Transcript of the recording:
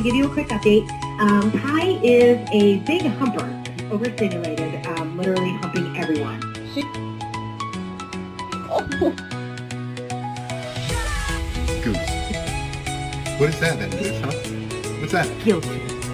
give you a quick update. Kai is a big humper, overstimulated, literally humping everyone. Goose. What is that then, Goose, huh? What's that? Guilty.